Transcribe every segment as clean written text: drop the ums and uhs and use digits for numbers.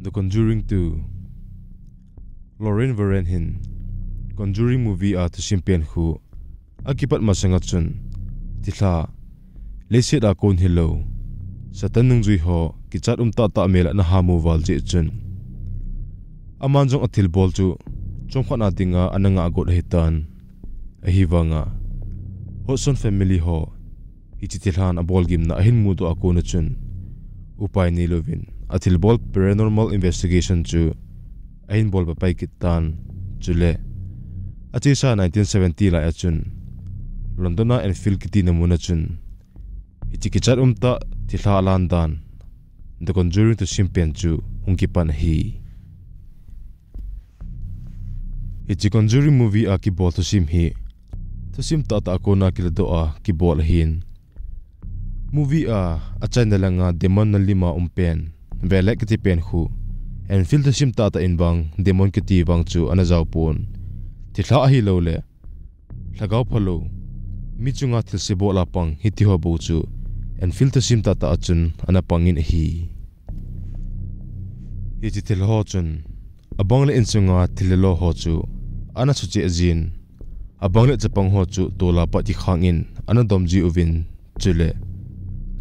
The Conjuring 2 Lauren Warren hin Conjuring movie THUSIM hu akipat masangat chun tithla leset akon hello satan nungjui ho kichat ta mela na hamu wal je chun amanjong athil bol chu chongkhana dinga ananga got hitan ahiwanga hoson family ho ichithilhan abol gimna ahin mu do akona chun upai ni lovin athil bol paranormal investigation chu ahin bol papai kitan chule achisa 1970 la achun Londona ENFIELD kiti namuna chun ichikichat ta thila landan The Conjuring THUSIM chu hungkipan hi ichi Conjuring movie ki bol THUSIM hi THUSIM ta akona kilado ki bol hin movie achana langa demon na lima pen vele kiti pen hu ENFIELD THUSIM ta inbang demon kiti bang chu anajaw pon thila hi lo le lagaw phalo mi chunga thilse bola pang hiti ho bo chu ENFIELD THUSIM ta achun ana pangin hi ichi thil ho chun abangle inchunga thilelo ho chu ana chuche jin abangle chapang ho chu tola pati khangin ana domji uvin chule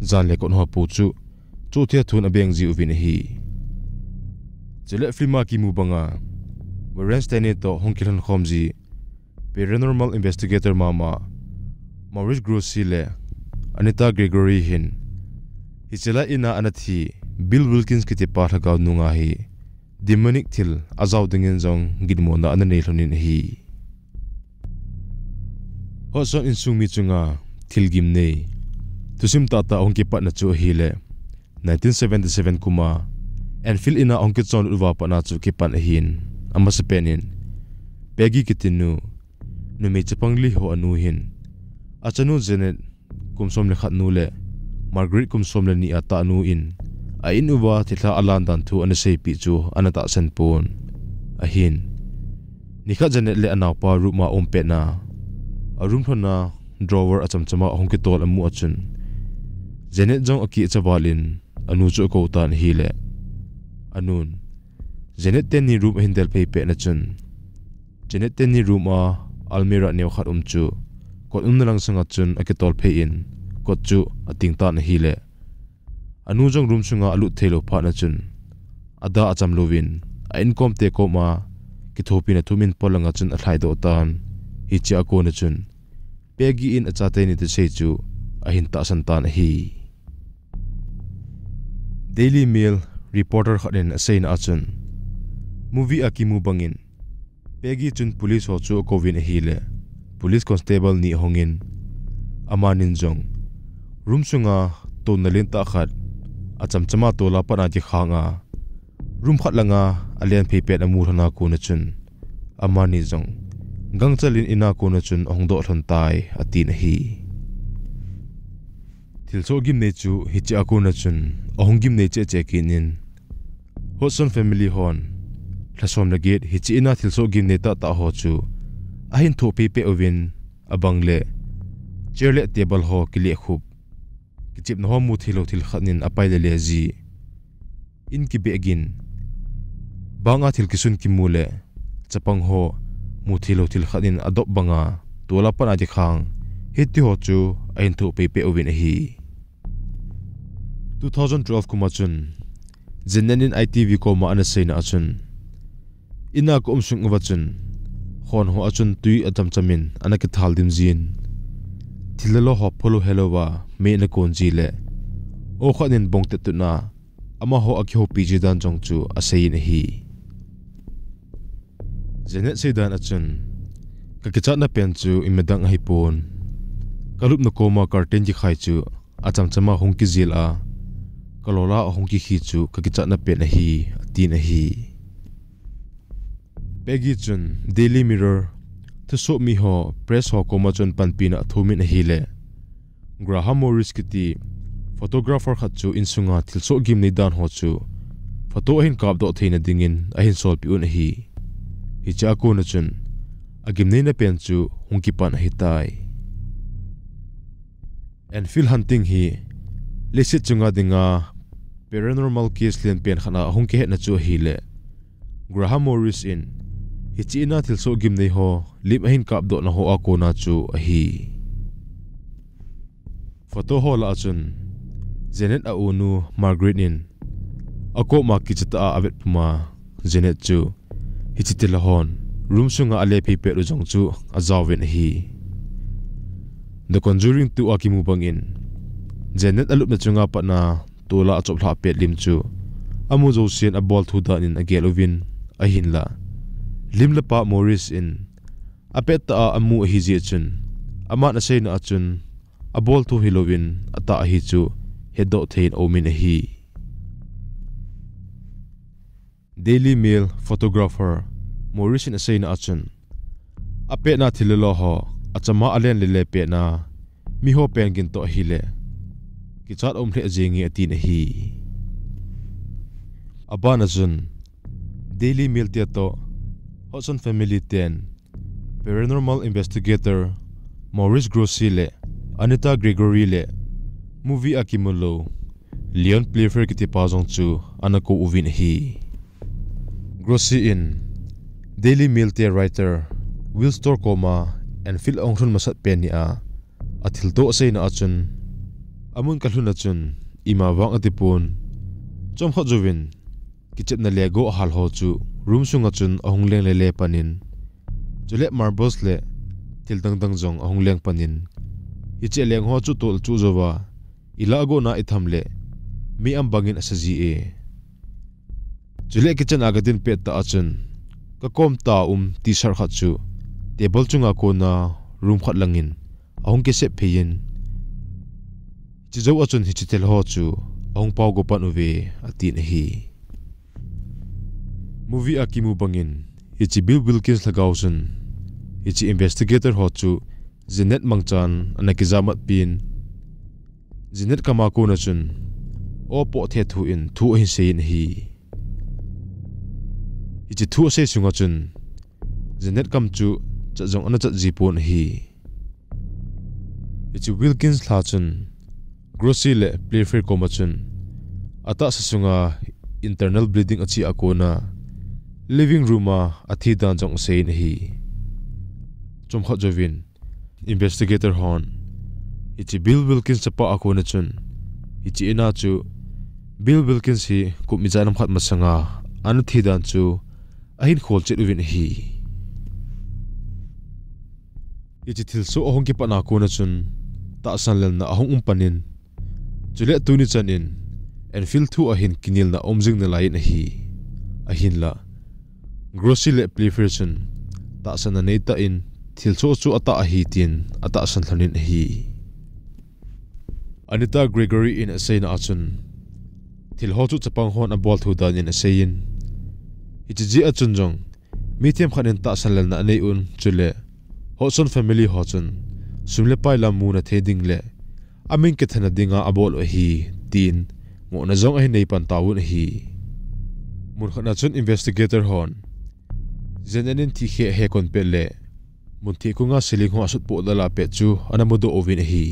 zanle kon ho pu chu thia thun abeng ji uvin hi chule filma ki mu banga Wednesday to hongkilan khomji paranormal investigator mama Maurice Grosile Anita Gregory hin hichela ina anathi Bill Wilkins kiti pathagaw nunga hi demonic thil azaw dingin jong gidmona anane hlonin hi hoson insumi chunga thilgim nei THUSIM ta ongki patna chu hi le 1977 kuma ENFIELD ina ongki chon ulwa pana chu ki pan hin amasepenin pegi kitinu numi chapangli ho anu hin achanu Janet kumsom le khat nu le Margaret kumsom le ni ata nu in a in uwa thila alan dan thu anasei pi chu anata san pon a hin nikha Janet le anaw pa ruma ompe na arum thona drawer achamchama hongki tol amu achun Janet jong aki chawalin anu chu ko tan hi le anun Janet ten ni room hindel pe na chun Janet ten ni room almira new khat chu kot nalang sanga chun akitol phe in kot chu ating ta na hi le anu jong room sunga alu thelo pha na chun ada acham lovin a income te ko ma ki thopi na thumin polanga chun a thlai do tan hi cha ko na chun pegi in acha te ni te sei chu a hin ta san tan hi Daily Mail reporter khaden asein achun movie akimu bangin pegi chun police ho chu kovin hi le police constable ni hongin amanin jong room sunga to nalin ta khat achamchama tola pana ji khanga room khat langa alian phepet amu thana ko na chun amani jong gangchalin ina ko na chun hongdo thon tai atin hi thilso gim ne chu hichi ako na chun ahongim ne che kinin hoson family hon thasom na gate hichi ina thilso gim ne ta ho chu ahin tho pe ovin abangle chairle table ho kile khub kichip no mu thilo thil khanin apai le ji in ki begin banga thil kisun ki mule chapang ho mu thilo thil khanin adop banga tola pana ji khang hiti ho chu ahin tho pe ovin hi 2012 kumachun Jinnanin ITV ko ma anaseina achun ina ko umsung wachun hon ho achun tui achamchamin anaki thaldim jin thilalo ho pholo helowa me na konji le o khanin bongte tuna ama ho akho piji dan jong chu asein hi Janet sedan achun kakicha na pen chu imedang hi pon kalup na koma curtain ji khai chu achamchama hongki zil a kalola hongki khi chu kakicha na pen hi tin hi Peggy chun Daily Mirror thuso mi ho press ho koma chun panpina thumin hi le Graham Morris kiti photographer khat chu insunga thilso gim ni dan ho chu photo hin kap do theina dingin a hin sol pi un hi cha ko na chun agim nei na pen chu hongki pan hi tai ENFIELD hunting hi lesit chunga dinga paranormal case lian pen khana ahung ke na chu hi le Graham Morris in hichina thilso gim nei ho lim ahin kap do na ho ako na chu a hi photo hol a chun Janet a unu Margaret in ako ma kichata avet puma Janet chu hichitil hon room sunga ale pi pe ru jong chu azawin hi The Conjuring 2 akimu bangin Janet alup na chunga pa na tola achop hla pet lim chu amu zo sian a ball thu dan in a gelovin a hinla limla pa Morris in a pet ta amu hi ji chun ama na sei na achun a ball thu hilovin ata hi chu hedo thein omin hi Daily Mail photographer Morris in a sei na achun a pet na thilelo ho achama alen lele pe na mi ho pen gin to hile kichat omhle jingi atin hi abana jun Daily Mail te to Hudson family 10 paranormal investigator Maurice Grossi le Anita Gregory le movie akimulo Leon Playfair kiti pazong chu anako uvin hi Grossi in Daily Mail te writer Will Store Koma and Phil Ongrun masat pen ni a athilto sei na achun amun kalhuna chun ima wang atipun chom kho jovin kichet na lego hal ho chu room sunga chun ahungleng le panin chule marbles le tildang dang jong ahungleng panin iche leng ho chu tol chu zowa ilago na ithamle mi am bangin asaji e chule kitchen agadin pet ta achun ka kom ta t-shirt khat chu table chunga ko na room khat langin ahung ke se pheyin chi zo achun hi chitel ho chu ahung pau go pan uve atin hi movie akimu bangin ichi Bill Wilkins lagausun ichi investigator ho chu Janet mangchan anakizamat pin Janet kamako na chun opo the thu in thu hin sein hi ichi thu se sunga chun Janet kam chu chajong ana cha jipon hi ichi Wilkins la chun Grossi le Playfair komachun ata sasunga internal bleeding achi akona living room a athi dan jong sein hi chomkha jovin investigator hon ichi Bill Wilkins chapa akona chun ichi ena chu Bill Wilkins hi kumizanam khat masanga anu thi dan chu ahin khol chet uvin hi ichi thilso ahong ki pana ko na chun ta sanlel na ahong umpanin chule tuni chanin Enfield thu ahin kinil na omjing na lain hi ahin la Grossi le Playfair chun ta sana neita in thilso chu ata ahi tin ata san thlanin hi Anita Gregory in asei na achun thilho chu chapang hon a bol thu dan in asein ichi achun jong mithem khanin ta sanlel na nei un chule Hudson family Hudson sumle paila muna theding le amin ke thana dinga abol hi tin mo na jong hi nei pan tawun hi mun khana chun investigator hon zenenin thi he kon pe le mun thi ku nga siling ho asut po dala pe chu anamudo ovin hi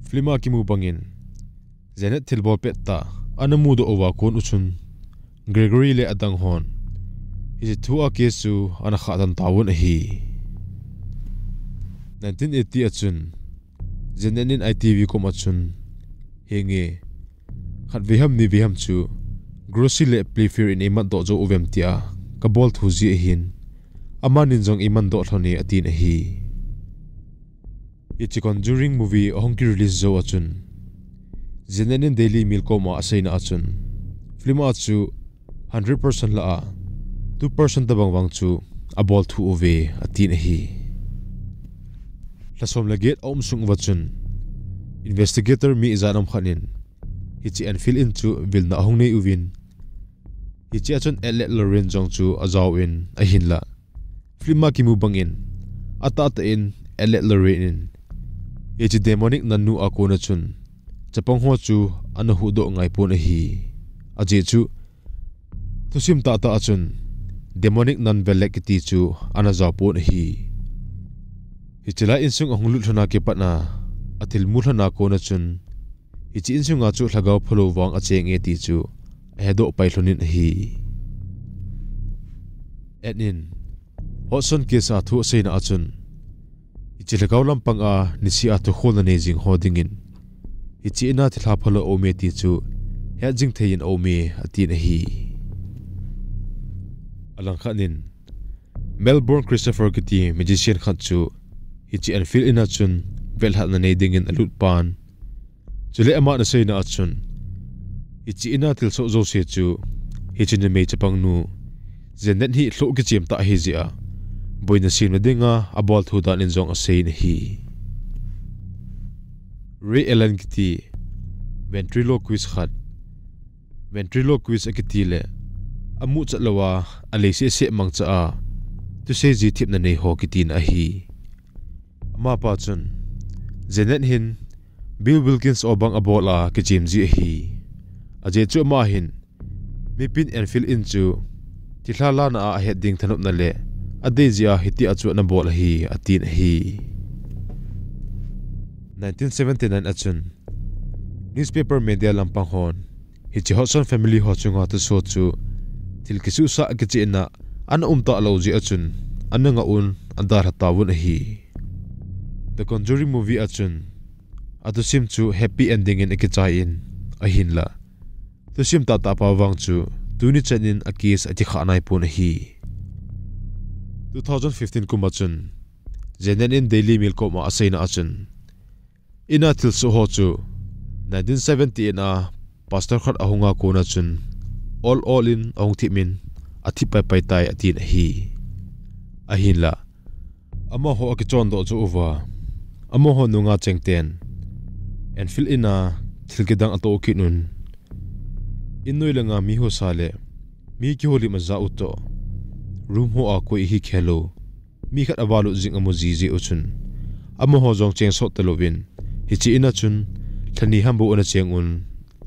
flima ki mu bangin zenet thilbol pe ta anamudo owa kon uchun Gregory le adang hon is thu a case chu ana khadan tawun hi 1980 achun zenenin ITV kom achun henge khat veham ni veham chu Grossi le Playfair in iman do jo ovem tia kabol thuzi hin amanin jong iman do thloni atin hi ichi Conjuring movie ahongki release zo achun zenenin Daily Mail koma asaina achun film achu 100% la 2% tabang wang chu abol thu ove atin hi lasom laget sung wachun investigator mi izanam khanin hichi Enfield in chu vilna ahong nei uvin hichi achun ele Loren jong chu azawin ahinla flima ki mu bangin ata ta in ele Loren in hichi demonic nanu akona chun chapang ho chu anahu do ngai pon hi aje chu thusim ta ta achun demonic nan velek ti chu anazaw pon hi hichila insung ahung luthana ke patna athil muthana ko na chun Ichi insunga chu hlagau pholo wang acheng e ti chu hedo paithlonin hi enin hoson ke sa thu seina achun ichi hlagau lampang a nisi a to khol ne jing hodingin ichi ina thla pholo ome ti chu he jing thein ome atin hi alang khanin Melbourne Christopher Kitty magician khat chu ichi ENFIELD ina chun vel hal na ne dingin alut pan chule ama na seina achun ichi ina til so zo se chu ichi ne me chapang nu zenet hi hlo ki chem ta hi zia boina sin dinga abol thu dan in jong asein hi Ray Allen Kitty ventriloquist khat ventriloquist akitile amu chatlawa alese se mangcha a tu se ji thip na nei ho kitin a hi ama pa chun zenet hin Bill Wilkins obang abola ke jimji hi aje chu ma hin mipin ENFIELD in chu tilhala na a heading thanup na le adezia hiti achu na bol hi atin hi 1979 achun newspaper media lampang hon hichi Hodgson family hochunga tu so chu tilkisu sa kichi na an umta aloji achun ananga un andar hatawun hi The Conjuring movie achun THUSIM chu happy ending in ikichai in ahinla THUSIM ta pawang chu tuni chanin a case ati khanai pun hi 2015 kumachun Zenan in Daily Mail ko ma asaina achun ina til so ho chu 1970 na pastor khat ahunga ko na chun all in ahung thimin athi pai tai atin hi ahinla ama ho akichon do chu uwa ama ho nunga chengten ENFIELD ina thilgedang ato kinun innoi langa mi ho sale mi ki holi maza uto room ho a koi hi khelo mi khat awalu jing amu ji uchun amo ho jong cheng so telovin hichi ina chun thani hambu ona chengun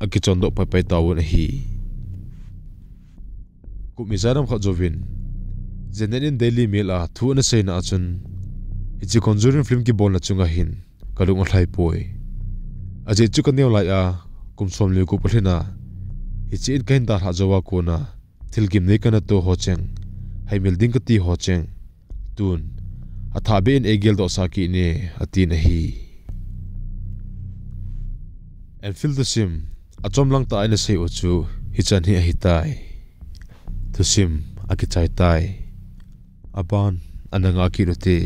akichon do pai tawun hi ku mizaram kha jovin Zenan in Daily Mail a thu na seina achun hichi Conjuring film ki bol na chunga hin kalung hlai poi aje chu kaneu lai a kumsom le ku phlina hichi in kain dar ha jawa ko na thilgim nei kana to ho cheng hai building ka ti ho cheng tun athabe in egel do saki ne atin hi ENFIELD THUSIM achom lang ta ina sei uchu hichan hi hitai THUSIM akichai tai aban ananga ki rote